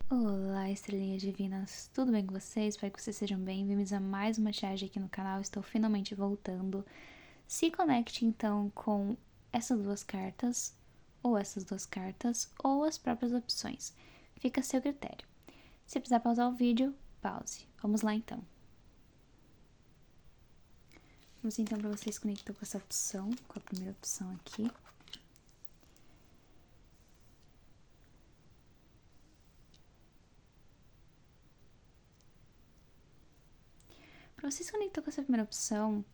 Olá, estrelinhas divinas, tudo bem com vocês? Espero que vocês sejam bem-vindos a mais uma charge aqui no canal. Estou finalmente voltando. Se conecte então com essas duas cartas, ou essas duas cartas, ou as próprias opções. Fica a seu critério. Se precisar pausar o vídeo, pause. Vamos lá então. Vamos então para vocês conectar com essa opção, com a primeira opção aqui. Para vocês conectar com essa primeira opção,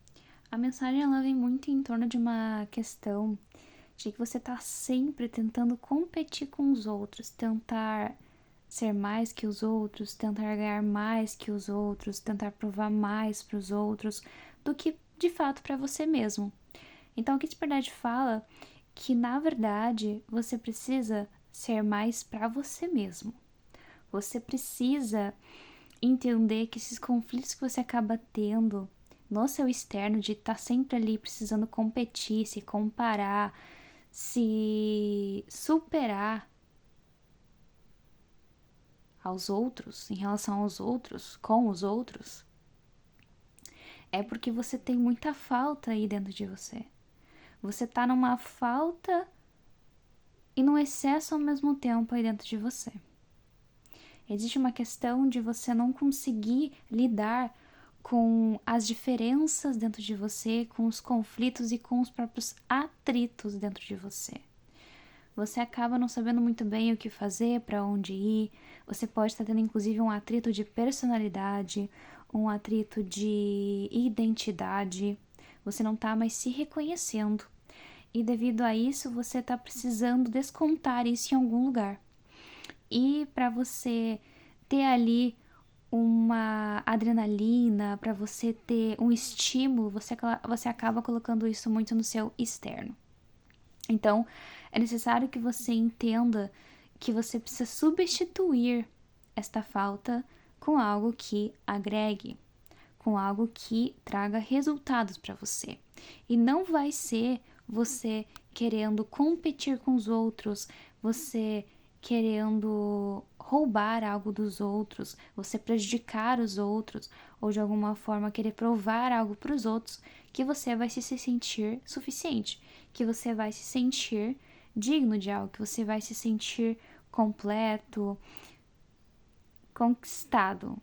a mensagem ela vem muito em torno de uma questão de que você tá sempre tentando competir com os outros, tentar ser mais que os outros, tentar ganhar mais que os outros, tentar provar mais para os outros do que de fato para você mesmo. Então, aqui de verdade fala que na verdade você precisa ser mais para você mesmo. Você precisa entender que esses conflitos que você acaba tendo no seu externo, de estar sempre ali precisando competir, se comparar, se superar aos outros, em relação aos outros, com os outros, é porque você tem muita falta aí dentro de você. Você tá numa falta e num excesso ao mesmo tempo aí dentro de você. Existe uma questão de você não conseguir lidar com as diferenças dentro de você, com os conflitos e com os próprios atritos dentro de você. Você acaba não sabendo muito bem o que fazer, para onde ir. Você pode estar tendo inclusive um atrito de personalidade, um atrito de identidade. Você não está mais se reconhecendo. E devido a isso, você está precisando descontar isso em algum lugar. E para você ter ali uma adrenalina, para você ter um estímulo, você acaba colocando isso muito no seu externo. Então, é necessário que você entenda que você precisa substituir esta falta com algo que agregue, com algo que traga resultados para você. E não vai ser você querendo competir com os outros, você querendo roubar algo dos outros, você prejudicar os outros, ou de alguma forma querer provar algo para os outros, que você vai se sentir suficiente, que você vai se sentir digno de algo, que você vai se sentir completo, conquistado,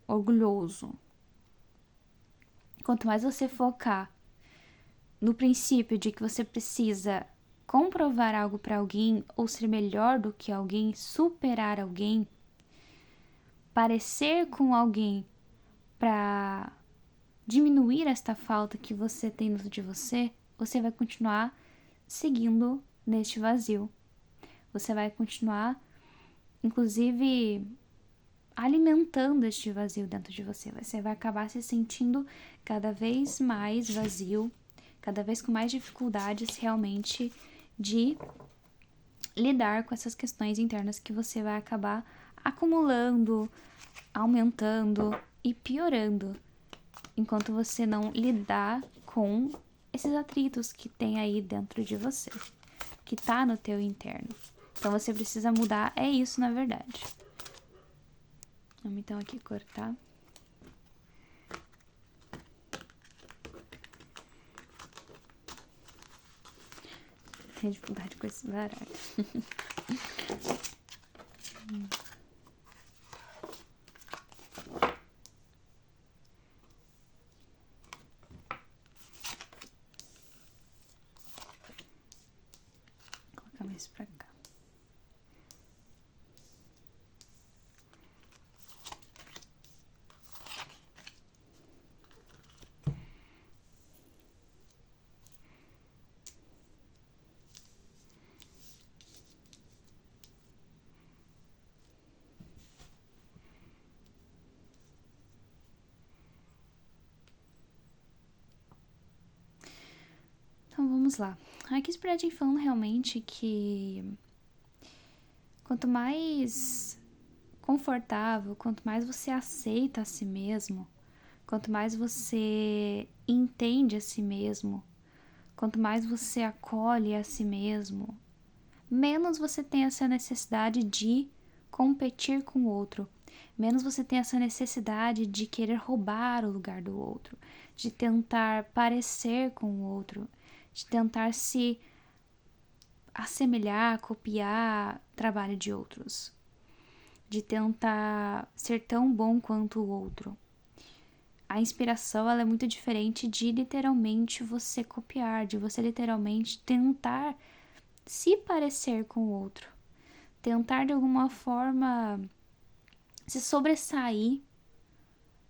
orgulhoso. Quanto mais você focar no princípio de que você precisa comprovar algo para alguém ou ser melhor do que alguém, superar alguém, parecer com alguém para diminuir esta falta que você tem dentro de você, você vai continuar seguindo neste vazio. Você vai continuar, inclusive, alimentando este vazio dentro de você. Você vai acabar se sentindo cada vez mais vazio, cada vez com mais dificuldades realmente de lidar com essas questões internas que você vai acabar acumulando, aumentando e piorando, enquanto você não lidar com esses atritos que tem aí dentro de você, que tá no teu interno. Então você precisa mudar, é isso na verdade. Vamos então aqui cortar. Tenho dificuldade com esse baralho. Vou colocar mais pra cá. Então vamos lá. Aqui Spreading falando realmente que quanto mais confortável, quanto mais você aceita a si mesmo, quanto mais você entende a si mesmo, quanto mais você acolhe a si mesmo, menos você tem essa necessidade de competir com o outro, menos você tem essa necessidade de querer roubar o lugar do outro, de tentar parecer com o outro, de tentar se assemelhar, copiar trabalho de outros, de tentar ser tão bom quanto o outro. A inspiração, ela é muito diferente de literalmente você copiar, de você literalmente tentar se parecer com o outro, tentar de alguma forma se sobressair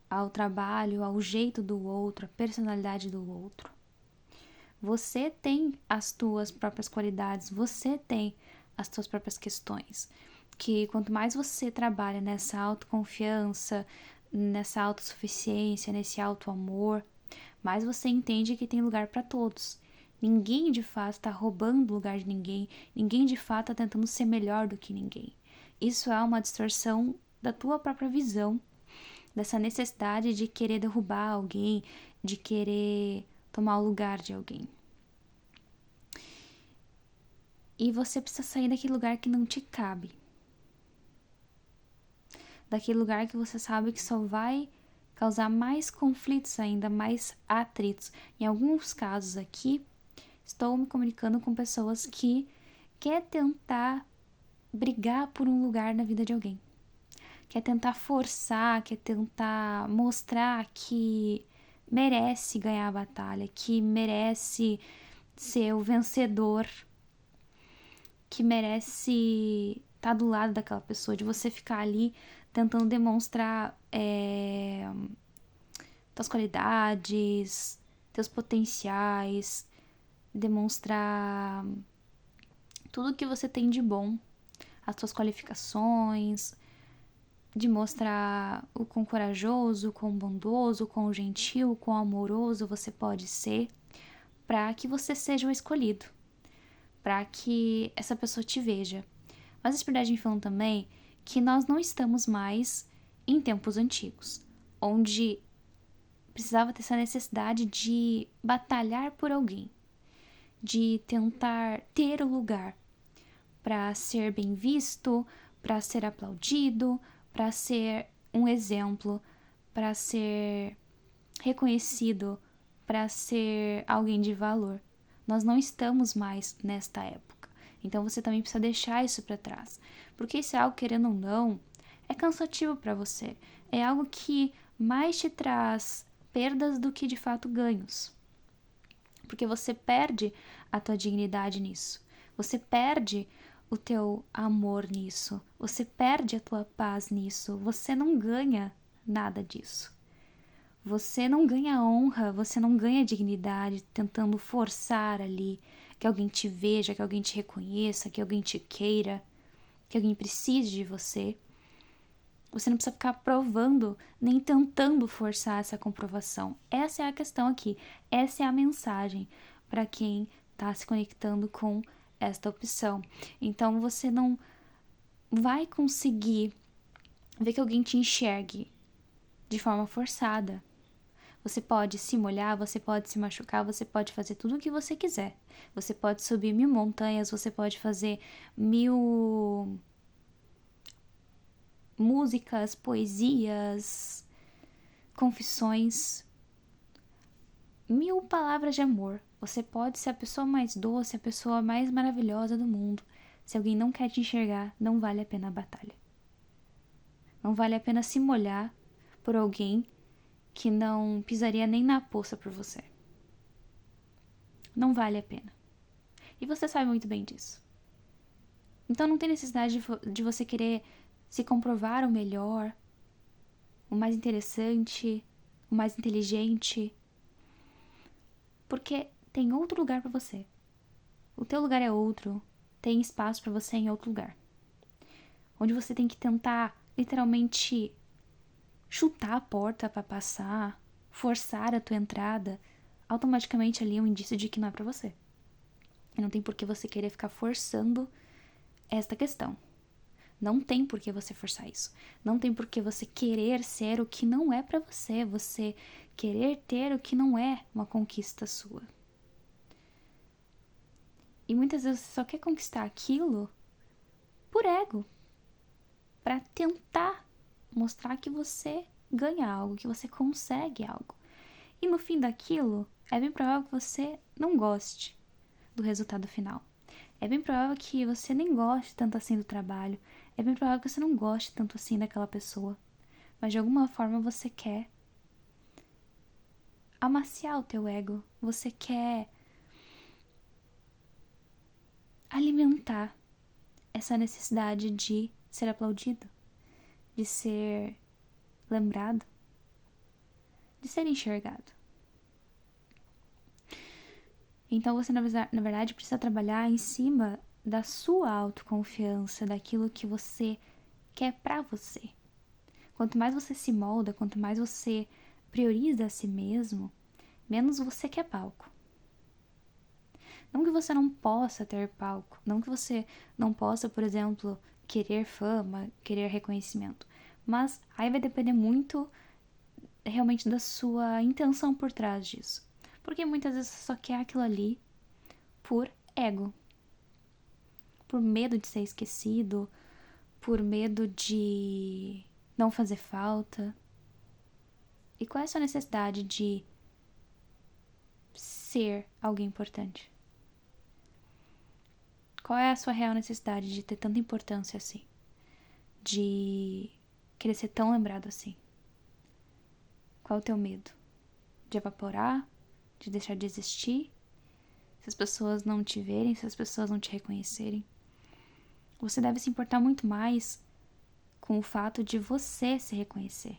ao trabalho, ao jeito do outro, à personalidade do outro. Você tem as tuas próprias qualidades, você tem as tuas próprias questões. Que quanto mais você trabalha nessa autoconfiança, nessa autossuficiência, nesse autoamor, mais você entende que tem lugar para todos. Ninguém de fato está roubando o lugar de ninguém, ninguém de fato está tentando ser melhor do que ninguém. Isso é uma distorção da tua própria visão, dessa necessidade de querer derrubar alguém, de querer tomar o lugar de alguém. E você precisa sair daquele lugar que não te cabe. Daquele lugar que você sabe que só vai causar mais conflitos ainda, mais atritos. Em alguns casos aqui, estou me comunicando com pessoas que quer tentar brigar por um lugar na vida de alguém. Quer tentar forçar, quer tentar mostrar que merece ganhar a batalha, que merece ser o vencedor, que merece estar do lado daquela pessoa, de você ficar ali tentando demonstrar tuas qualidades, teus potenciais, demonstrar tudo que você tem de bom, as tuas qualificações, de mostrar o quão corajoso, o quão bondoso, o quão gentil, o quão amoroso você pode ser, para que você seja o escolhido, para que essa pessoa te veja. Mas a Espiritualidade me falando também que nós não estamos mais em tempos antigos, onde precisava ter essa necessidade de batalhar por alguém, de tentar ter o lugar para ser bem visto, para ser aplaudido, para ser um exemplo, para ser reconhecido, para ser alguém de valor. Nós não estamos mais nesta época. Então você também precisa deixar isso para trás, porque isso é algo, querendo ou não, é cansativo para você. É algo que mais te traz perdas do que de fato ganhos. Porque você perde a tua dignidade nisso. Você perde o teu amor nisso. Você perde a tua paz nisso. Você não ganha nada disso. Você não ganha honra, você não ganha dignidade tentando forçar ali que alguém te veja, que alguém te reconheça, que alguém te queira, que alguém precise de você. Você não precisa ficar provando nem tentando forçar essa comprovação. Essa é a questão aqui. Essa é a mensagem para quem está se conectando com esta opção. Então você não vai conseguir ver que alguém te enxergue de forma forçada. Você pode se molhar, você pode se machucar, você pode fazer tudo o que você quiser. Você pode subir 1000 montanhas, você pode fazer 1000 músicas, poesias, confissões, 1000 palavras de amor. Você pode ser a pessoa mais doce, a pessoa mais maravilhosa do mundo. Se alguém não quer te enxergar, não vale a pena a batalha. Não vale a pena se molhar por alguém que não pisaria nem na poça por você. Não vale a pena. E você sabe muito bem disso. Então não tem necessidade de você querer se comprovar o melhor, o mais interessante, o mais inteligente. Porque tem outro lugar para você. O teu lugar é outro. Tem espaço para você em outro lugar. Onde você tem que tentar, literalmente, chutar a porta para passar, forçar a tua entrada, automaticamente ali é um indício de que não é para você. E não tem por que você querer ficar forçando esta questão. Não tem por que você forçar isso. Não tem por que você querer ser o que não é para você. Você querer ter o que não é uma conquista sua. E muitas vezes você só quer conquistar aquilo por ego. para tentar mostrar que você ganha algo, que você consegue algo. E no fim daquilo, é bem provável que você não goste do resultado final. É bem provável que você nem goste tanto assim do trabalho. É bem provável que você não goste tanto assim daquela pessoa. Mas de alguma forma você quer amaciar o teu ego. Você quer alimentar essa necessidade de ser aplaudido, de ser lembrado, de ser enxergado. Então você, na verdade, precisa trabalhar em cima da sua autoconfiança, daquilo que você quer pra você. Quanto mais você se molda, quanto mais você prioriza a si mesmo, menos você quer palco. Não que você não possa ter palco, não que você não possa, por exemplo, querer fama, querer reconhecimento, mas aí vai depender muito realmente da sua intenção por trás disso. Porque muitas vezes você só quer aquilo ali por ego, por medo de ser esquecido, por medo de não fazer falta. E qual é a sua necessidade de ser alguém importante? Qual é a sua real necessidade de ter tanta importância assim? De querer ser tão lembrado assim? Qual é o teu medo? De evaporar? De deixar de existir? Se as pessoas não te verem, se as pessoas não te reconhecerem? Você deve se importar muito mais com o fato de você se reconhecer,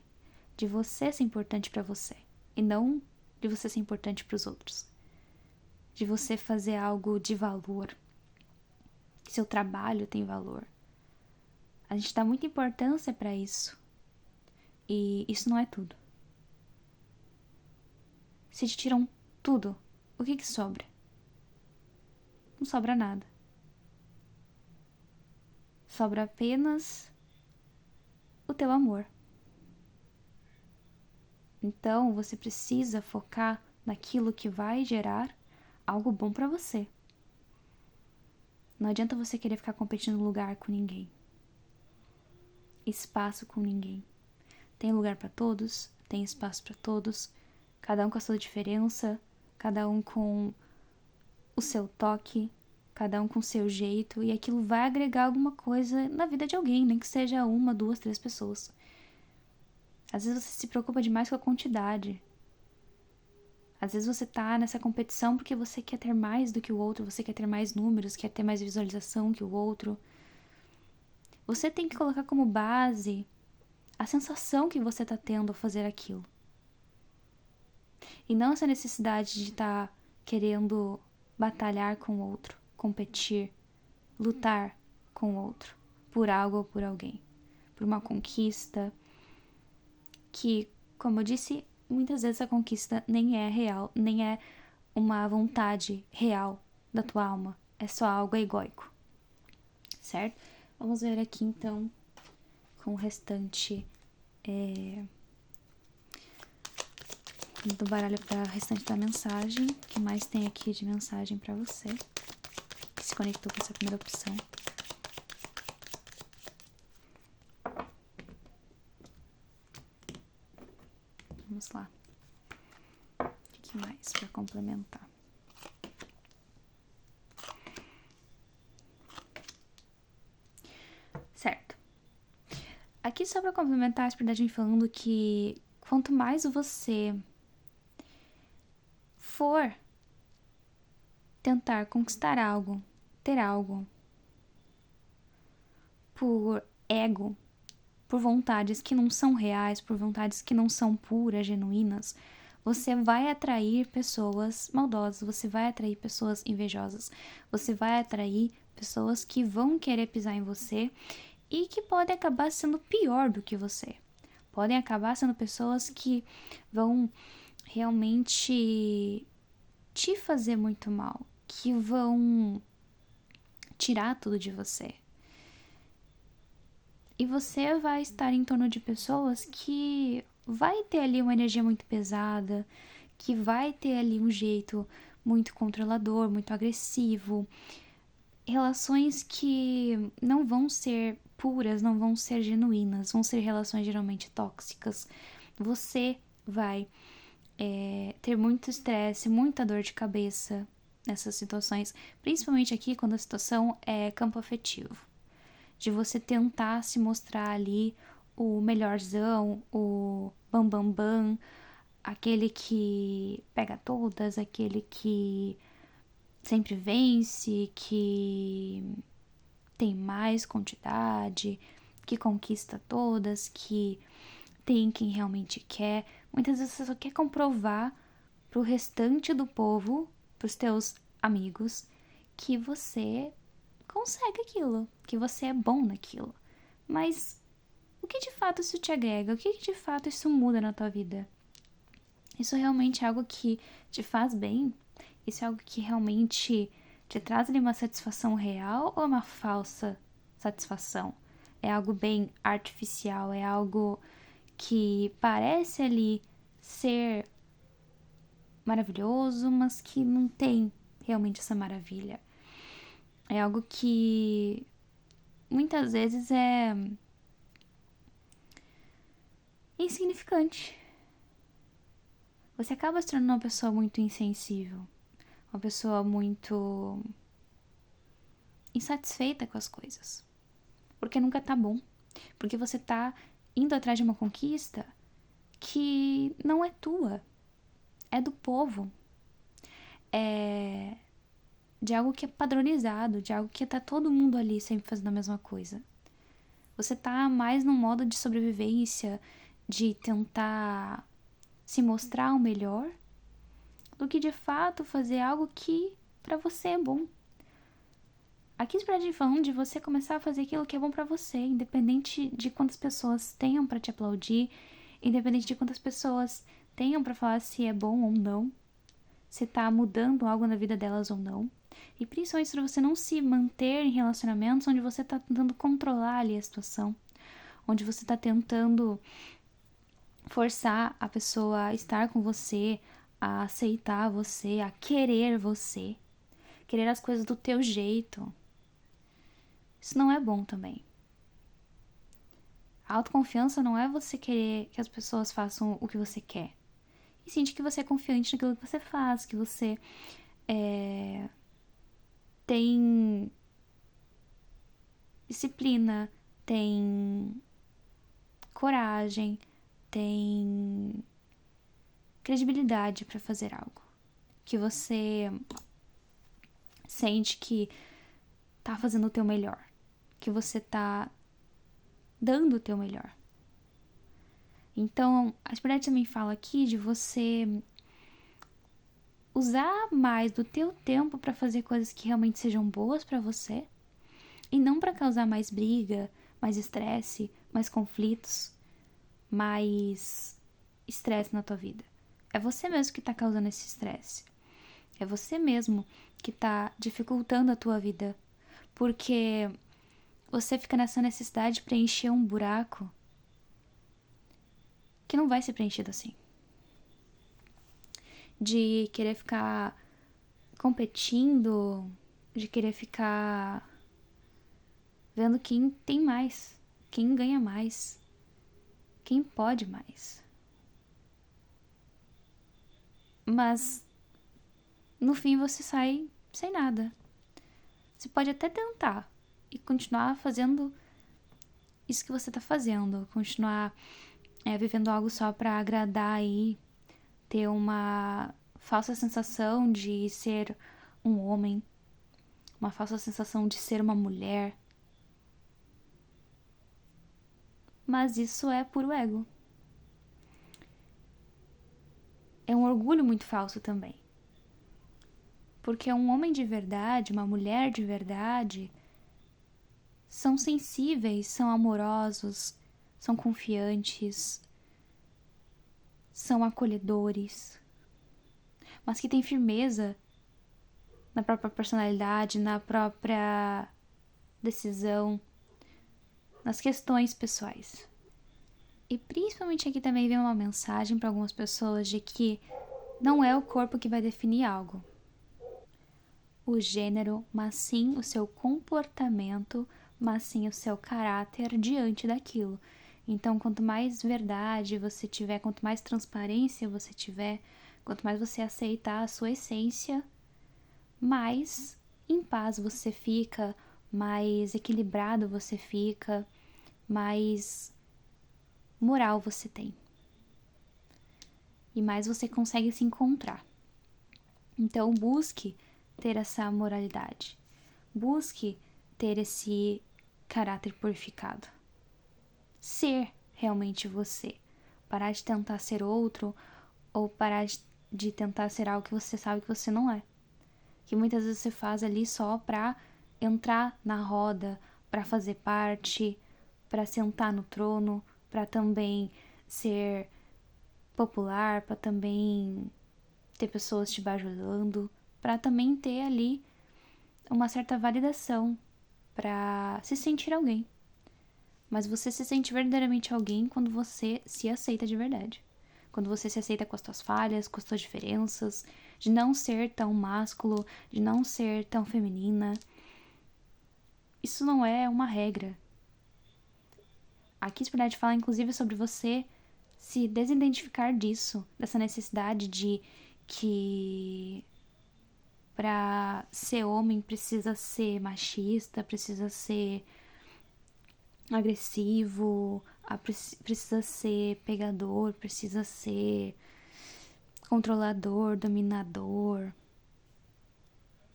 de você ser importante pra você, e não de você ser importante pros outros. De você fazer algo de valor, que seu trabalho tem valor. A gente dá muita importância pra isso. E isso não é tudo. Se te tiram tudo, o que sobra? Não sobra nada. Sobra apenas o teu amor. Então você precisa focar naquilo que vai gerar algo bom pra você. Não adianta você querer ficar competindo lugar com ninguém. Espaço com ninguém. Tem lugar pra todos, tem espaço pra todos, cada um com a sua diferença, cada um com o seu toque, cada um com o seu jeito, e aquilo vai agregar alguma coisa na vida de alguém, nem que seja uma, duas, três pessoas. Às vezes você se preocupa demais com a quantidade. Às vezes você tá nessa competição porque você quer ter mais do que o outro, você quer ter mais números, quer ter mais visualização que o outro. Você tem que colocar como base a sensação que você tá tendo ao fazer aquilo. E não essa necessidade de estar querendo batalhar com o outro, competir, lutar com o outro, por algo ou por alguém, por uma conquista que, como eu disse, muitas vezes a conquista nem é real, nem é uma vontade real da tua alma, é só algo egóico, certo? Vamos ver aqui então com o restante do baralho para o restante da mensagem. O que mais tem aqui de mensagem para você que se conectou com essa primeira opção? Vamos lá. O que mais para complementar? Certo. Aqui só para complementar a espiritualidade falando que quanto mais você for tentar conquistar algo, ter algo por ego, por vontades que não são reais, por vontades que não são puras, genuínas, você vai atrair pessoas maldosas, você vai atrair pessoas invejosas, você vai atrair pessoas que vão querer pisar em você e que podem acabar sendo pior do que você. Podem acabar sendo pessoas que vão realmente te fazer muito mal, que vão tirar tudo de você. E você vai estar em torno de pessoas que vai ter ali uma energia muito pesada, que vai ter ali um jeito muito controlador, muito agressivo. Relações que não vão ser puras, não vão ser genuínas, vão ser relações geralmente tóxicas. Você vai ter muito estresse, muita dor de cabeça nessas situações, principalmente aqui quando a situação é campo afetivo, de você tentar se mostrar ali o melhorzão, o bam bam bam, aquele que pega todas, aquele que sempre vence, que tem mais quantidade, que conquista todas, que tem quem realmente quer. Muitas vezes você só quer comprovar pro restante do povo, pros teus amigos, que você consegue aquilo, que você é bom naquilo. Mas o que de fato isso te agrega? O que de fato isso muda na tua vida? Isso realmente é algo que te faz bem? Isso é algo que realmente te traz ali uma satisfação real ou uma falsa satisfação? É algo bem artificial, é algo que parece ali ser maravilhoso, mas que não tem realmente essa maravilha. É algo que muitas vezes é insignificante. Você acaba se tornando uma pessoa muito insensível, uma pessoa muito insatisfeita com as coisas, porque nunca tá bom, porque você tá indo atrás de uma conquista que não é tua, é do povo, é de algo que é padronizado, de algo que tá todo mundo ali sempre fazendo a mesma coisa. Você tá mais num modo de sobrevivência, de tentar se mostrar o melhor, do que de fato fazer algo que pra você é bom. Aqui Spread falando de você começar a fazer aquilo que é bom pra você, independente de quantas pessoas tenham pra te aplaudir, independente de quantas pessoas tenham pra falar se é bom ou não, se tá mudando algo na vida delas ou não. E principalmente pra você não se manter em relacionamentos onde você tá tentando controlar ali a situação, onde você tá tentando forçar a pessoa a estar com você, a aceitar você, a querer as coisas do teu jeito. Isso não é bom também. A autoconfiança não é você querer que as pessoas façam o que você quer. E sim de que você é confiante naquilo que você faz, que você tem disciplina, tem coragem, tem credibilidade para fazer algo. Que você sente que tá fazendo o teu melhor. Que você tá dando o teu melhor. Então, a Spirit também fala aqui de você usar mais do teu tempo para fazer coisas que realmente sejam boas para você e não para causar mais briga, mais estresse, mais conflitos, mais estresse na tua vida. É você mesmo que tá causando esse estresse. É você mesmo que tá dificultando a tua vida, porque você fica nessa necessidade de preencher um buraco que não vai ser preenchido assim. De querer ficar competindo, de querer ficar vendo quem tem mais, quem ganha mais, quem pode mais. Mas no fim você sai sem nada. Você pode até tentar e continuar fazendo isso que você tá fazendo, continuar vivendo algo só pra agradar e ter uma falsa sensação de ser um homem, uma falsa sensação de ser uma mulher. Mas isso é puro ego. É um orgulho muito falso também. Porque um homem de verdade, uma mulher de verdade, são sensíveis, são amorosos, são confiantes, são acolhedores, mas que têm firmeza na própria personalidade, na própria decisão, nas questões pessoais. E principalmente aqui também vem uma mensagem para algumas pessoas de que não é o corpo que vai definir algo, o gênero, mas sim o seu comportamento mas sim o seu caráter diante daquilo. Então, quanto mais verdade você tiver, quanto mais transparência você tiver, quanto mais você aceitar a sua essência, mais em paz você fica, mais equilibrado você fica, mais moral você tem. E mais você consegue se encontrar. Então, busque ter essa moralidade. Busque ter esse caráter purificado. Ser realmente você. Parar de tentar ser outro ou parar de tentar ser algo que você sabe que você não é. Que muitas vezes você faz ali só pra entrar na roda, pra fazer parte, pra sentar no trono, pra também ser popular, pra também ter pessoas te bajulando, pra também ter ali uma certa validação, pra se sentir alguém. Mas você se sente verdadeiramente alguém quando você se aceita de verdade. Quando você se aceita com as suas falhas, com as suas diferenças, de não ser tão másculo, de não ser tão feminina. Isso não é uma regra. Aqui, Espiritualidade fala inclusive sobre você se desidentificar disso, dessa necessidade de que pra ser homem precisa ser machista, precisa ser agressivo, precisa ser pegador, precisa ser controlador, dominador.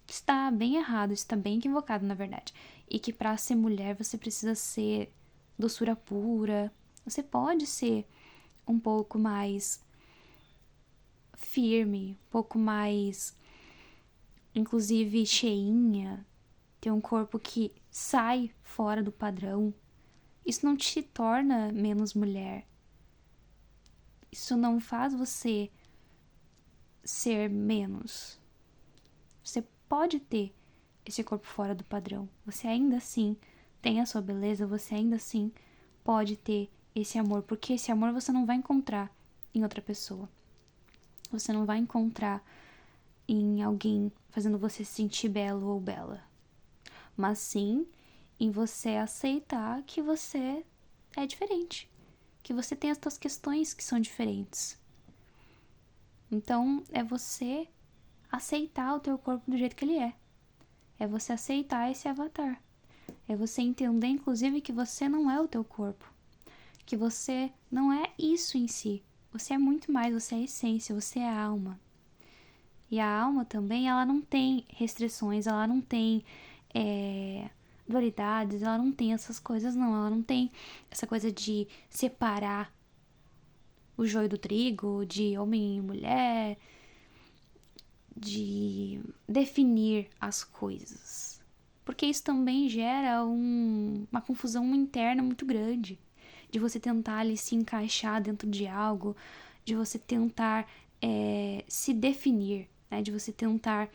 Está bem errado, está bem equivocado, na verdade. E que para ser mulher você precisa ser doçura pura. Você pode ser um pouco mais firme, um pouco mais, inclusive, cheinha, ter um corpo que sai fora do padrão. Isso não te torna menos mulher. Isso não faz você ser menos. Você pode ter esse corpo fora do padrão. Você ainda assim tem a sua beleza, você ainda assim pode ter esse amor, porque esse amor você não vai encontrar em outra pessoa. Você não vai encontrar em alguém fazendo você se sentir belo ou bela. Mas sim em você aceitar que você é diferente, que você tem as suas questões que são diferentes. Então é você aceitar o teu corpo do jeito que ele é. É você aceitar esse avatar. É você entender, inclusive, que você não é o teu corpo. Que você não é isso em si. Você é muito mais, você é a essência, você é a alma. E a alma também, ela não tem restrições, ela não tem dualidades, ela não tem essas coisas, não. Ela não tem essa coisa de separar o joio do trigo, de homem e mulher, de definir as coisas. Porque isso também gera uma confusão interna muito grande. De você tentar ali se encaixar dentro de algo, de você tentar se definir, né? De você tentar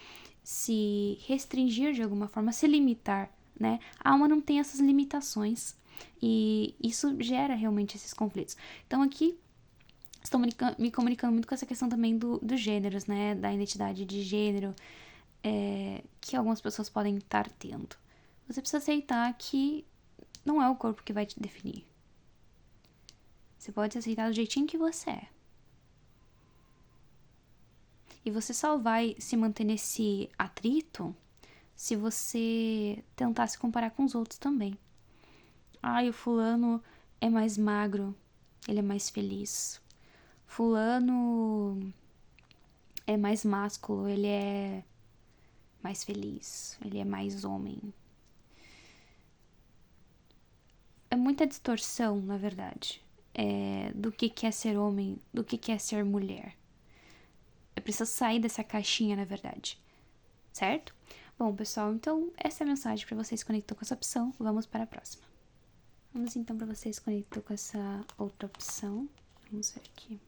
se restringir de alguma forma, se limitar, né? A alma não tem essas limitações e isso gera realmente esses conflitos. Então aqui estou me comunicando muito com essa questão também dos gêneros, né? Da identidade de gênero que algumas pessoas podem estar tendo. Você precisa aceitar que não é o corpo que vai te definir. Você pode aceitar do jeitinho que você é. E você só vai se manter nesse atrito se você tentar se comparar com os outros também. Ai, o fulano é mais magro, ele é mais feliz. Fulano é mais másculo, ele é mais feliz, ele é mais homem. É muita distorção, na verdade, do que é ser homem, do que é ser mulher. Eu preciso sair dessa caixinha, na verdade, certo? Bom, pessoal, então essa é a mensagem para vocês que conectou com essa opção. Vamos para a próxima. Vamos então para vocês que conectou com essa outra opção. Vamos ver aqui.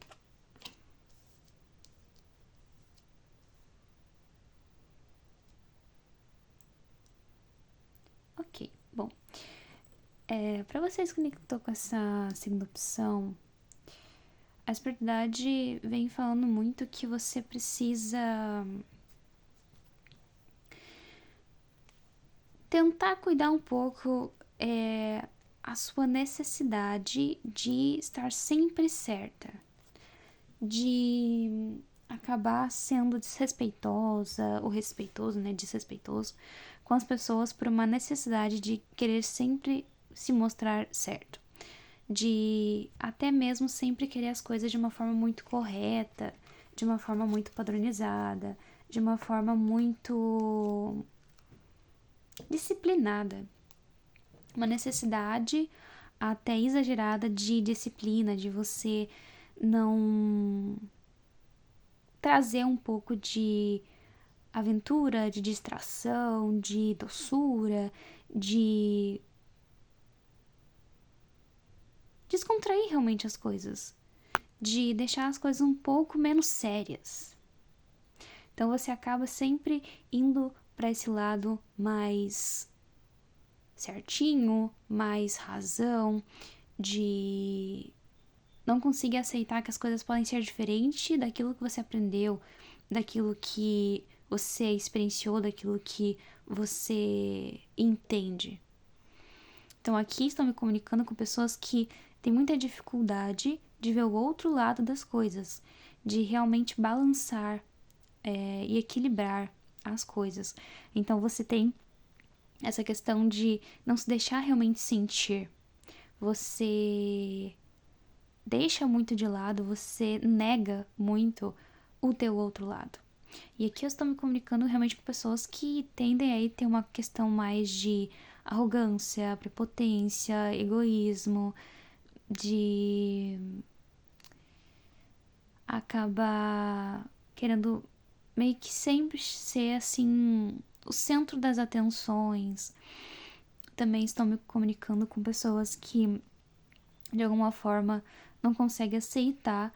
Ok, bom. Para vocês que conectou com essa segunda opção, a espiritualidade vem falando muito que você precisa tentar cuidar um pouco a sua necessidade de estar sempre certa, de acabar sendo desrespeitosa, ou respeitoso, né, desrespeitoso, com as pessoas por uma necessidade de querer sempre se mostrar certo, de até mesmo sempre querer as coisas de uma forma muito correta, de uma forma muito padronizada, de uma forma muito disciplinada. Uma necessidade até exagerada de disciplina, de você não trazer um pouco de aventura, de distração, de doçura, de descontrair realmente as coisas, de deixar as coisas um pouco menos sérias. Então você acaba sempre indo para esse lado mais certinho, mais razão, de não conseguir aceitar que as coisas podem ser diferentes daquilo que você aprendeu, daquilo que você experienciou, daquilo que você entende. Então aqui estou me comunicando com pessoas que têm muita dificuldade de ver o outro lado das coisas, de realmente balançar e equilibrar as coisas. Então você tem essa questão de não se deixar realmente sentir. Você deixa muito de lado, você nega muito o teu outro lado. E aqui eu estou me comunicando realmente com pessoas que tendem aí ter uma questão mais de arrogância, prepotência, egoísmo, de acabar querendo meio que sempre ser assim o centro das atenções. Também estou me comunicando com pessoas que de alguma forma não conseguem aceitar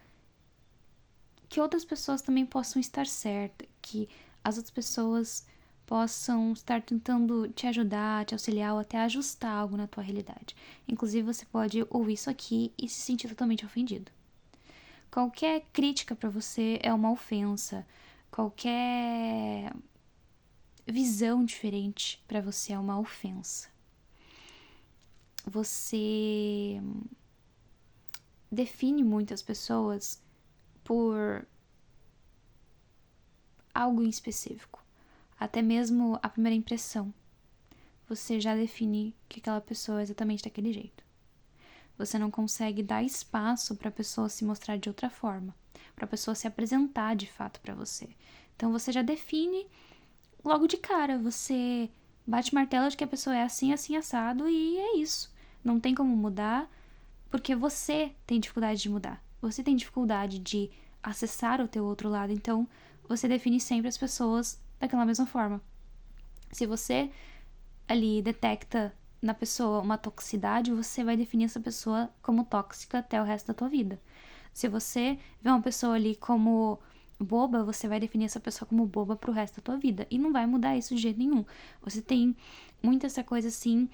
que outras pessoas também possam estar certas, que as outras pessoas possam estar tentando te ajudar, te auxiliar ou até ajustar algo na tua realidade. Inclusive, você pode ouvir isso aqui e se sentir totalmente ofendido. Qualquer crítica para você é uma ofensa. Qualquer visão diferente para você é uma ofensa. Você define muitas pessoas por algo em específico. Até mesmo a primeira impressão. Você já define que aquela pessoa é exatamente daquele jeito. Você não consegue dar espaço para a pessoa se mostrar de outra forma, para a pessoa se apresentar de fato para você. Então você já define logo de cara, você bate martelo de que a pessoa é assim, assim, assado e é isso. Não tem como mudar, porque você tem dificuldade de mudar. Você tem dificuldade de acessar o teu outro lado, então você define sempre as pessoas daquela mesma forma. Se você ali detecta na pessoa uma toxicidade, você vai definir essa pessoa como tóxica até o resto da tua vida. Se você vê uma pessoa ali como boba, você vai definir essa pessoa como boba pro resto da tua vida. E não vai mudar isso de jeito nenhum. Você tem muito essa coisa assim,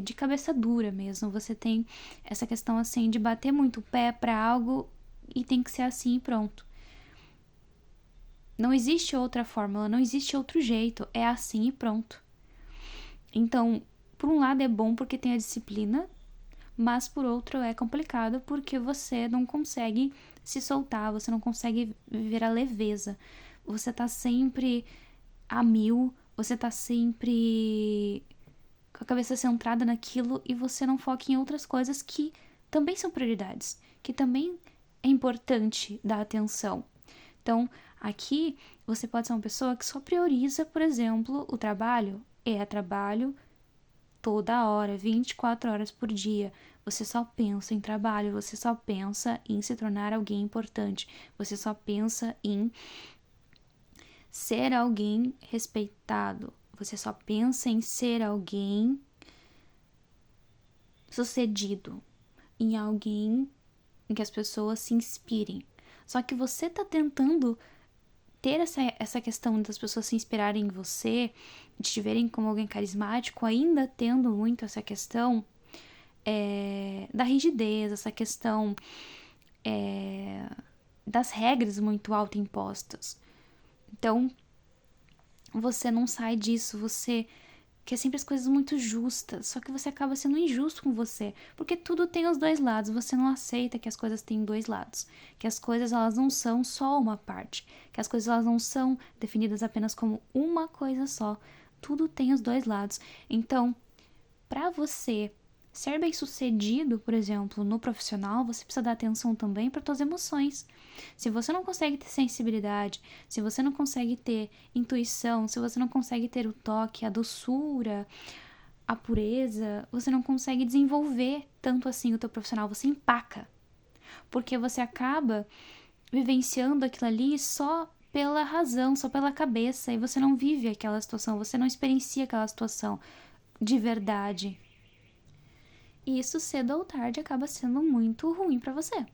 de cabeça dura mesmo. Você tem essa questão assim de bater muito o pé pra algo e tem que ser assim e pronto. Não existe outra fórmula, não existe outro jeito. É assim e pronto. Então, por um lado é bom porque tem a disciplina, mas por outro é complicado porque você não consegue se soltar, você não consegue viver a leveza. Você tá sempre a mil, você tá sempre com a cabeça centrada naquilo e você não foca em outras coisas que também são prioridades, que também é importante dar atenção. Então, aqui você pode ser uma pessoa que só prioriza, por exemplo, o trabalho. É trabalho toda hora, 24 horas por dia. Você só pensa em trabalho, você só pensa em se tornar alguém importante, você só pensa em ser alguém respeitado, você só pensa em ser alguém sucedido, em alguém em que as pessoas se inspirem. Só que você tá tentando ter essa questão das pessoas se inspirarem em você, de te verem como alguém carismático, ainda tendo muito essa questão da rigidez, essa questão das regras muito autoimpostas. Então, você não sai disso, você que é sempre as coisas muito justas, só que você acaba sendo injusto com você, porque tudo tem os dois lados, você não aceita que as coisas têm dois lados, que as coisas elas não são só uma parte, que as coisas elas não são definidas apenas como uma coisa só, tudo tem os dois lados. Então, para você ser bem-sucedido, por exemplo, no profissional, você precisa dar atenção também para suas emoções. Se você não consegue ter sensibilidade, se você não consegue ter intuição, se você não consegue ter o toque, a doçura, a pureza, você não consegue desenvolver tanto assim o teu profissional, você empaca. Porque você acaba vivenciando aquilo ali só pela razão, só pela cabeça, e você não vive aquela situação, você não experiencia aquela situação de verdade. E isso cedo ou tarde acaba sendo muito ruim pra você.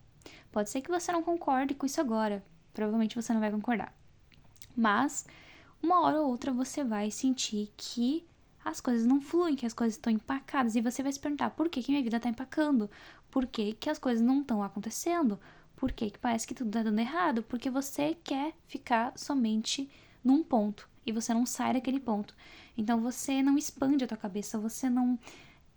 Pode ser que você não concorde com isso agora, provavelmente você não vai concordar. Mas uma hora ou outra você vai sentir que as coisas não fluem, que as coisas estão empacadas e você vai se perguntar por que minha vida está empacando, por que as coisas não estão acontecendo, por que parece que tudo está dando errado, porque você quer ficar somente num ponto e você não sai daquele ponto. Então você não expande a tua cabeça, você não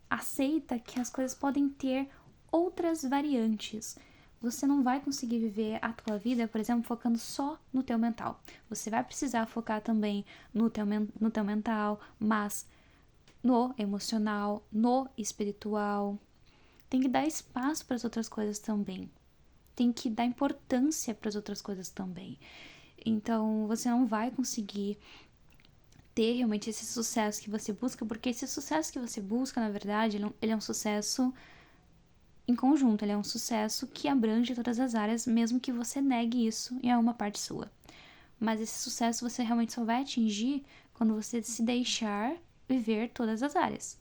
aceita que as coisas podem ter outras variantes. Você não vai conseguir viver a tua vida, por exemplo, focando só no teu mental. Você vai precisar focar também no teu mental, mas no emocional, no espiritual. Tem que dar espaço para as outras coisas também. Tem que dar importância para as outras coisas também. Então, você não vai conseguir ter realmente esse sucesso que você busca, porque esse sucesso que você busca, na verdade, ele é um sucesso em conjunto, ele é um sucesso que abrange todas as áreas, mesmo que você negue isso em alguma parte sua. Mas esse sucesso você realmente só vai atingir quando você se deixar viver todas as áreas.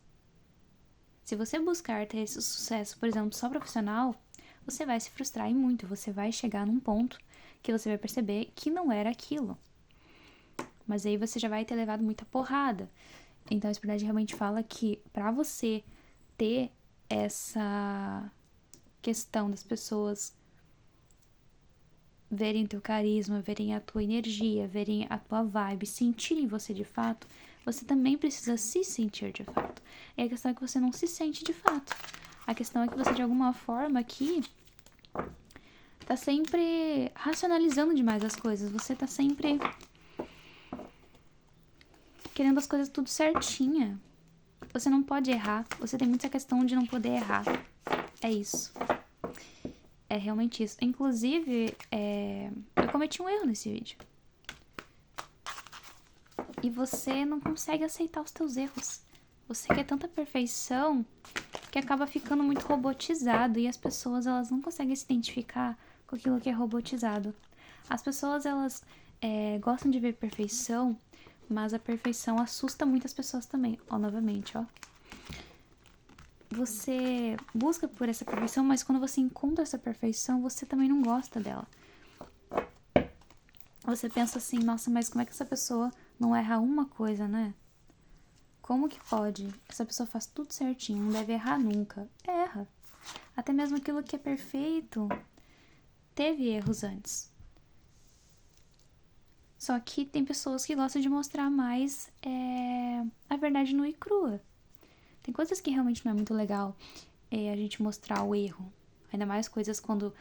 Se você buscar ter esse sucesso, por exemplo, só profissional, você vai se frustrar e muito, você vai chegar num ponto que você vai perceber que não era aquilo. Mas aí você já vai ter levado muita porrada. Então a espiritualidade realmente fala que para você ter essa questão das pessoas verem teu carisma, verem a tua energia, verem a tua vibe, sentirem você de fato, você também precisa se sentir de fato. E a questão é que você não se sente de fato. A questão é que você de alguma forma aqui tá sempre racionalizando demais as coisas. Você tá sempre querendo as coisas tudo certinha. Você não pode errar. Você tem muito essa questão de não poder errar. É isso. É realmente isso. Inclusive, eu cometi um erro nesse vídeo. E você não consegue aceitar os teus erros. Você quer tanta perfeição que acaba ficando muito robotizado. E as pessoas, elas não conseguem se identificar com aquilo que é robotizado. As pessoas, elas gostam de ver perfeição, mas a perfeição assusta muitas pessoas também. Ó, novamente, ó. Você busca por essa perfeição, mas quando você encontra essa perfeição, você também não gosta dela. Você pensa assim, nossa, mas como é que essa pessoa não erra uma coisa, né? Como que pode? Essa pessoa faz tudo certinho, não deve errar nunca. Erra. Até mesmo aquilo que é perfeito teve erros antes. Só que tem pessoas que gostam de mostrar mais a verdade nua e crua. Tem coisas que realmente não é muito legal a gente mostrar o erro. Ainda mais coisas quando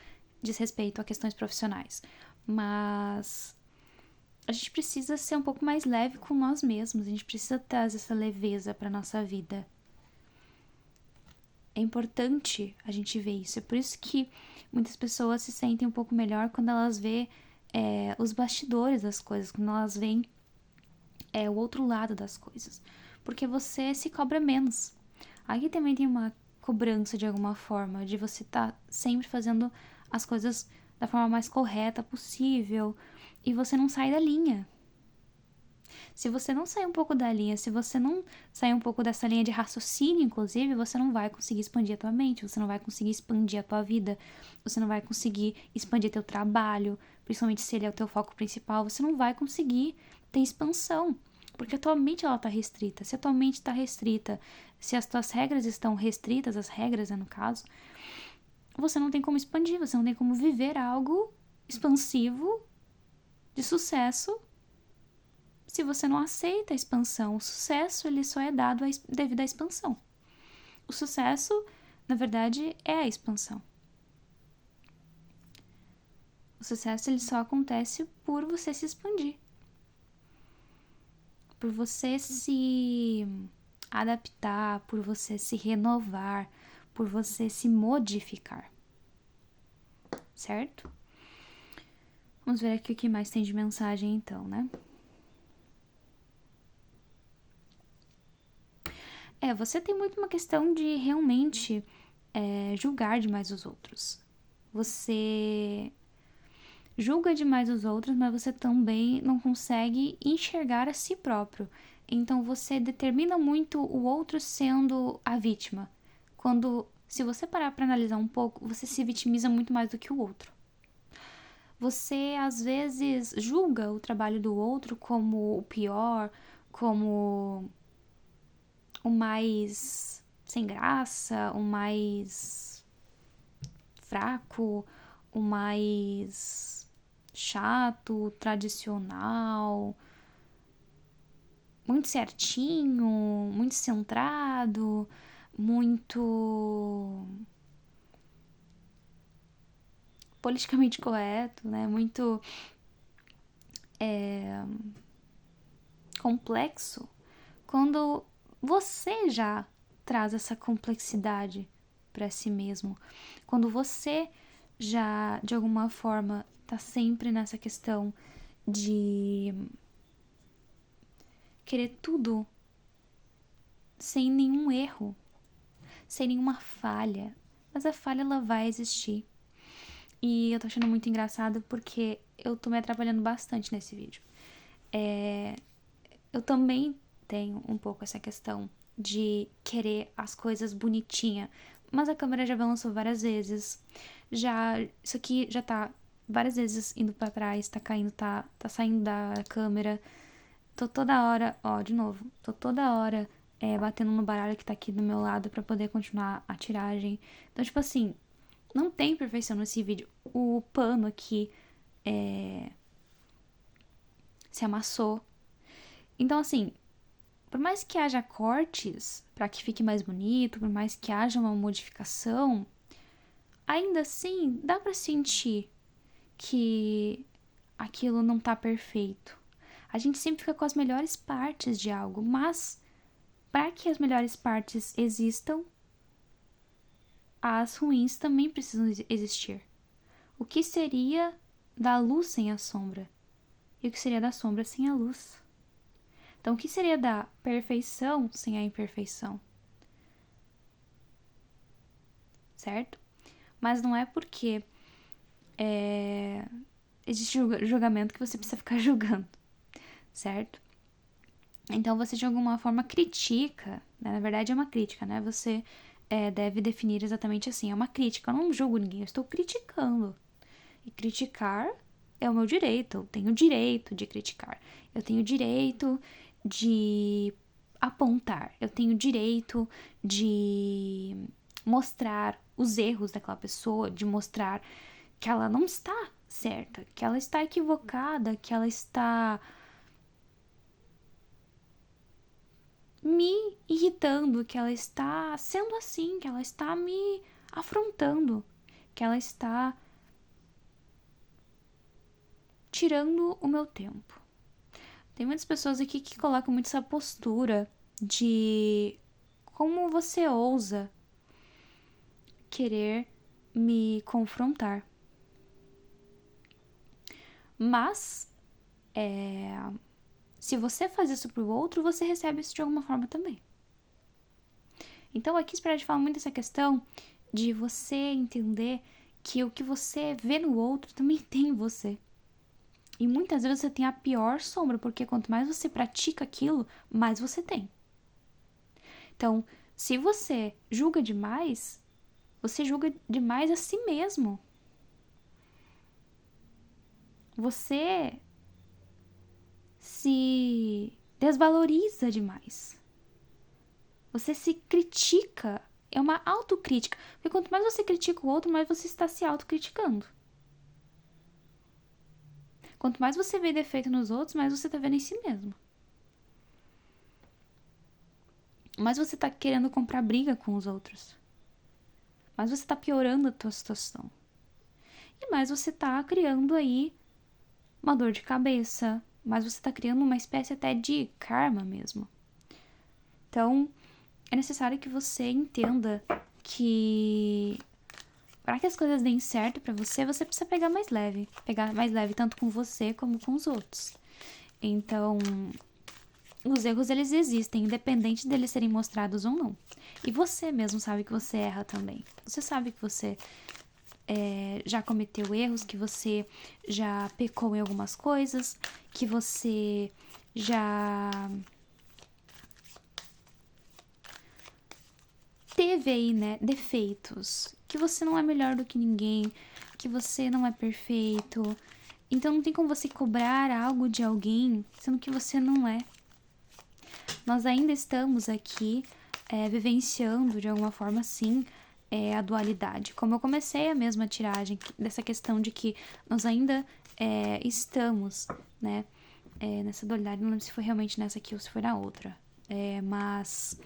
diz respeito a questões profissionais. Mas a gente precisa ser um pouco mais leve com nós mesmos. A gente precisa trazer essa leveza para nossa vida. É importante a gente ver isso. É por isso que muitas pessoas se sentem um pouco melhor quando elas vê os bastidores das coisas, quando elas veem o outro lado das coisas. Porque você se cobra menos. Aqui também tem uma cobrança de alguma forma, de você estar sempre fazendo as coisas da forma mais correta possível e você não sai da linha. Se você não sair um pouco da linha, se você não sair um pouco dessa linha de raciocínio, inclusive, você não vai conseguir expandir a tua mente, você não vai conseguir expandir a tua vida, você não vai conseguir expandir teu trabalho, principalmente se ele é o teu foco principal, você não vai conseguir ter expansão. Porque a tua mente, ela tá restrita. Se a tua mente tá restrita, se as tuas regras estão restritas, as regras, né, no caso, você não tem como expandir, você não tem como viver algo expansivo, de sucesso, se você não aceita a expansão. O sucesso, ele só é dado devido à expansão. O sucesso, na verdade, é a expansão. O sucesso, ele só acontece por você se expandir. Por você se adaptar, por você se renovar, por você se modificar. Certo? Vamos ver aqui o que mais tem de mensagem então, né? Você tem muito uma questão de realmente julgar demais os outros. Você julga demais os outros, mas você também não consegue enxergar a si próprio. Então você determina muito o outro sendo a vítima. Quando, se você parar para analisar um pouco, você se vitimiza muito mais do que o outro. Você às vezes julga o trabalho do outro como o pior, como o mais sem graça, o mais fraco, o mais chato, tradicional, muito certinho, muito centrado, muito politicamente correto, né? Muito complexo. Quando você já traz essa complexidade para si mesmo, quando você já de alguma forma tá sempre nessa questão de querer tudo sem nenhum erro, sem nenhuma falha, mas a falha ela vai existir. E eu tô achando muito engraçado porque eu tô me atrapalhando bastante nesse vídeo. Eu também tenho um pouco essa questão de querer as coisas bonitinha, mas a câmera já balançou várias vezes. Isso aqui já tá várias vezes indo pra trás, tá caindo, tá saindo da câmera. Tô toda hora, ó, de novo, tô toda hora batendo no baralho que tá aqui do meu lado pra poder continuar a tiragem. Então, tipo assim, não tem perfeição nesse vídeo. O pano aqui se amassou. Então, assim, por mais que haja cortes para que fique mais bonito, por mais que haja uma modificação, ainda assim dá para sentir que aquilo não tá perfeito. A gente sempre fica com as melhores partes de algo, mas para que as melhores partes existam, as ruins também precisam existir. O que seria da luz sem a sombra? E o que seria da sombra sem a luz? Então, o que seria da perfeição sem a imperfeição? Certo? Mas não é porque existe julgamento que você precisa ficar julgando, certo? Então, você de alguma forma critica, né? Na verdade é uma crítica, né? Você deve definir exatamente assim, é uma crítica. Eu não julgo ninguém, eu estou criticando. E criticar é o meu direito, eu tenho o direito de criticar. Eu tenho o direito de apontar, eu tenho o direito de mostrar os erros daquela pessoa, de mostrar que ela não está certa, que ela está equivocada, que ela está me irritando, que ela está sendo assim, que ela está me afrontando, que ela está tirando o meu tempo. Tem muitas pessoas aqui que colocam muito essa postura de como você ousa querer me confrontar. Mas, se você faz isso pro outro, você recebe isso de alguma forma também. Então, aqui Spirit fala muito dessa questão de você entender que o que você vê no outro também tem em você. E muitas vezes você tem a pior sombra, porque quanto mais você pratica aquilo, mais você tem. Então, se você julga demais, você julga demais a si mesmo. Você se desvaloriza demais. Você se critica. É uma autocrítica. Porque quanto mais você critica o outro, mais você está se autocriticando. Quanto mais você vê defeito nos outros, mais você tá vendo em si mesmo. Mais você tá querendo comprar briga com os outros. Mais você tá piorando a tua situação. E mais você tá criando aí uma dor de cabeça. Mais você tá criando uma espécie até de karma mesmo. Então, é necessário que você entenda que para que as coisas deem certo pra você, você precisa pegar mais leve. Pegar mais leve tanto com você como com os outros. Então, os erros eles existem, independente deles serem mostrados ou não. E você mesmo sabe que você erra também. Você sabe que você já cometeu erros, que você já pecou em algumas coisas, que você já teve aí, né, defeitos, que você não é melhor do que ninguém, que você não é perfeito. Então não tem como você cobrar algo de alguém, sendo que você não é. Nós ainda estamos aqui vivenciando de alguma forma, sim, a dualidade. Como eu comecei a mesma tiragem dessa questão de que nós ainda estamos, né, nessa dualidade. Não lembro se foi realmente nessa aqui ou se foi na outra. Mas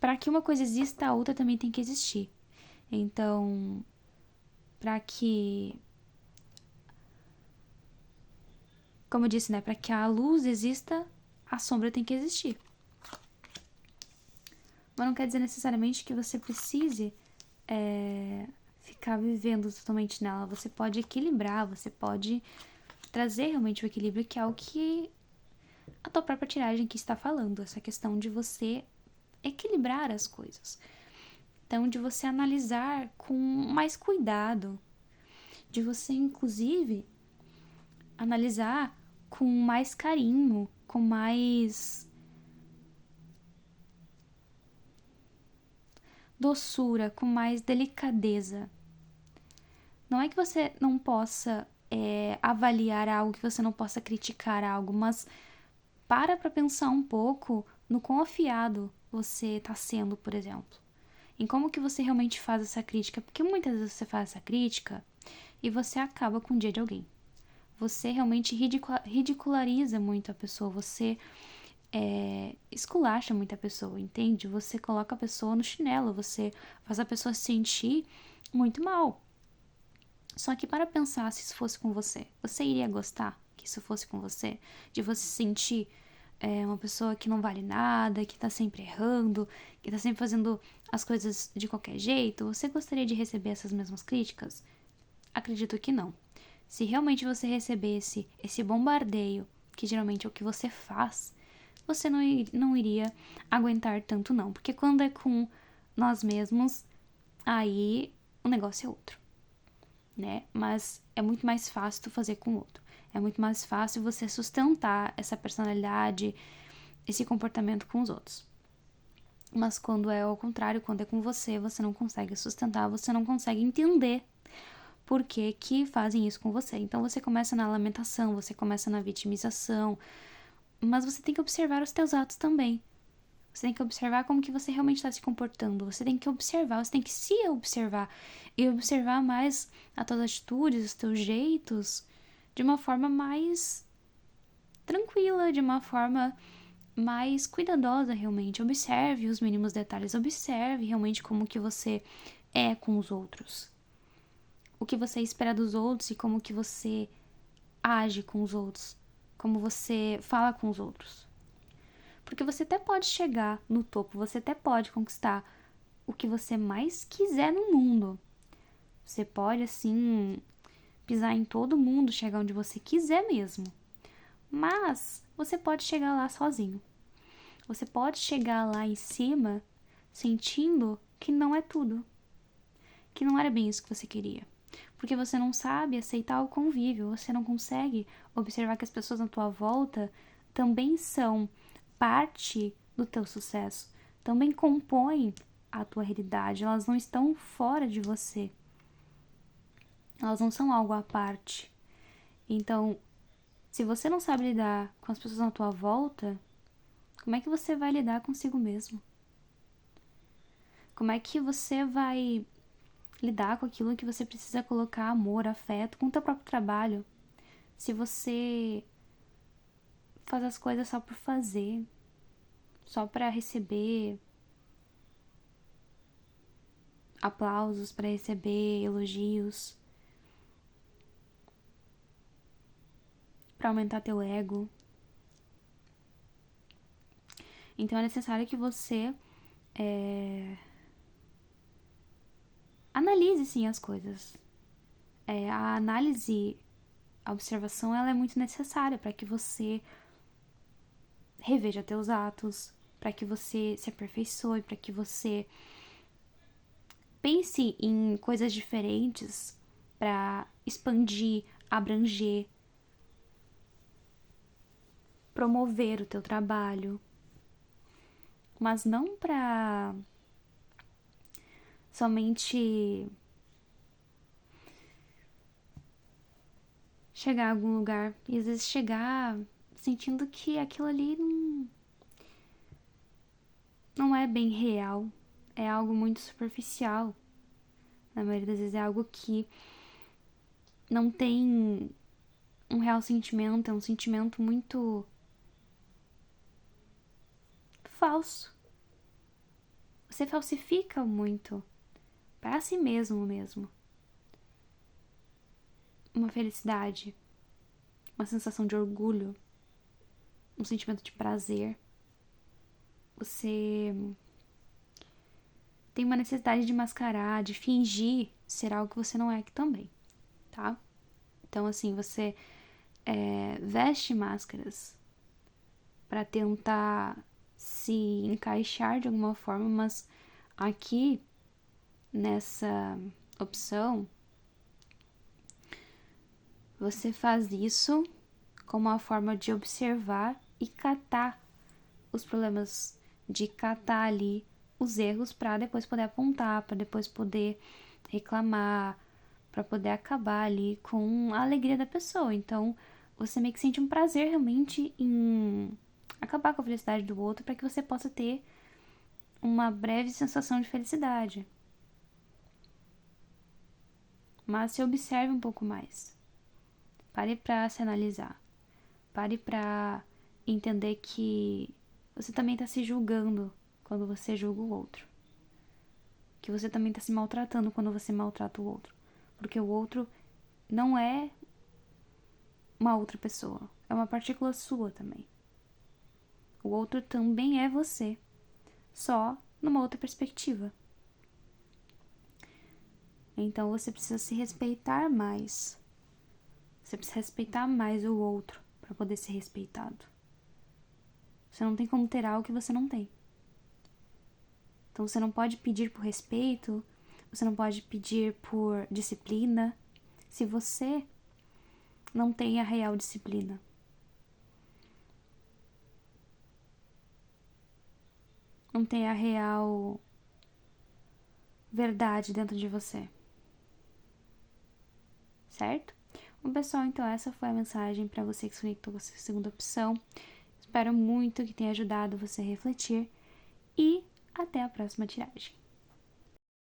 para que uma coisa exista, a outra também tem que existir. Então, para que, como eu disse, né, para que a luz exista, a sombra tem que existir. Mas não quer dizer necessariamente que você precise ficar vivendo totalmente nela. Você pode equilibrar, você pode trazer realmente o equilíbrio, que é o que a tua própria tiragem aqui está falando. Essa questão de você equilibrar as coisas. Então, de você analisar com mais cuidado. De você, inclusive, analisar com mais carinho, com mais doçura, com mais delicadeza. Não é que você não possa avaliar algo, que você não possa criticar algo, mas para pensar um pouco no quão afiado você está sendo, por exemplo. Em como que você realmente faz essa crítica. Porque muitas vezes você faz essa crítica e você acaba com o dia de alguém. Você realmente ridiculariza muito a pessoa, você esculacha muito a pessoa, entende? Você coloca a pessoa no chinelo, você faz a pessoa se sentir muito mal. Só que para pensar se isso fosse com você, você iria gostar que isso fosse com você? De você se sentir uma pessoa que não vale nada, que tá sempre errando, que tá sempre fazendo as coisas de qualquer jeito? Você gostaria de receber essas mesmas críticas? Acredito que não. Se realmente você recebesse esse bombardeio, que geralmente é o que você faz, você não iria aguentar tanto não. Porque quando é com nós mesmos, aí o negócio é outro, né? Mas é muito mais fácil tu fazer com o outro. É muito mais fácil você sustentar essa personalidade, esse comportamento com os outros. Mas quando é ao contrário, quando é com você, você não consegue sustentar, você não consegue entender por que que fazem isso com você. Então você começa na lamentação, você começa na vitimização, mas você tem que observar os teus atos também. Você tem que observar como que você realmente está se comportando. Você tem que observar, você tem que se observar. E observar mais as tuas atitudes, os teus jeitos, de uma forma mais tranquila, de uma forma mais cuidadosa realmente. Observe os mínimos detalhes, observe realmente como que você é com os outros. O que você espera dos outros e como que você age com os outros. Como você fala com os outros. Porque você até pode chegar no topo, você até pode conquistar o que você mais quiser no mundo. Você pode, assim, pisar em todo mundo, chegar onde você quiser mesmo. Mas você pode chegar lá sozinho. Você pode chegar lá em cima sentindo que não é tudo. Que não era bem isso que você queria. Porque você não sabe aceitar o convívio, você não consegue observar que as pessoas na tua volta também são parte do teu sucesso, também compõem a tua realidade, elas não estão fora de você. Elas não são algo à parte. Então, se você não sabe lidar com as pessoas na tua volta, como é que você vai lidar consigo mesmo? Como é que você vai lidar com aquilo que você precisa colocar amor, afeto, com o teu próprio trabalho? se você faz as coisas só por fazer, só para receber aplausos, para receber elogios, para aumentar teu ego. Então é necessário que você analise sim as coisas. A análise, a observação, ela é muito necessária para que você reveja teus atos, para que você se aperfeiçoe, para que você pense em coisas diferentes para expandir, abranger, promover o teu trabalho, mas não para somente chegar a algum lugar e às vezes chegar sentindo que aquilo ali não é bem real, é algo muito superficial. Na maioria das vezes é algo que não tem um real sentimento, é um sentimento muito falso. Você falsifica muito para si mesmo. Uma felicidade, uma sensação de orgulho, um sentimento de prazer. Você tem uma necessidade de mascarar, de fingir ser algo que você não é aqui também, tá? Então, assim, você veste máscaras para tentar se encaixar de alguma forma, mas aqui nessa opção você faz isso como uma forma de observar e catar os problemas, de catar ali os erros para depois poder apontar, para depois poder reclamar, para poder acabar ali com a alegria da pessoa. Então, você meio que sente um prazer realmente em acabar com a felicidade do outro para que você possa ter uma breve sensação de felicidade. Mas se observe um pouco mais. Pare para se analisar. Pare para entender que você também está se julgando quando você julga o outro. Que você também está se maltratando quando você maltrata o outro. Porque o outro não é uma outra pessoa. É uma partícula sua também. O outro também é você. Só numa outra perspectiva. Então você precisa se respeitar mais. Você precisa respeitar mais o outro para poder ser respeitado. Você não tem como ter algo que você não tem. Então você não pode pedir por respeito, você não pode pedir por disciplina, se você não tem a real disciplina. Não tem a real verdade dentro de você. Certo? Bom, pessoal, então essa foi a mensagem para você que se conectou com essa segunda opção. Espero muito que tenha ajudado você a refletir e até a próxima tiragem.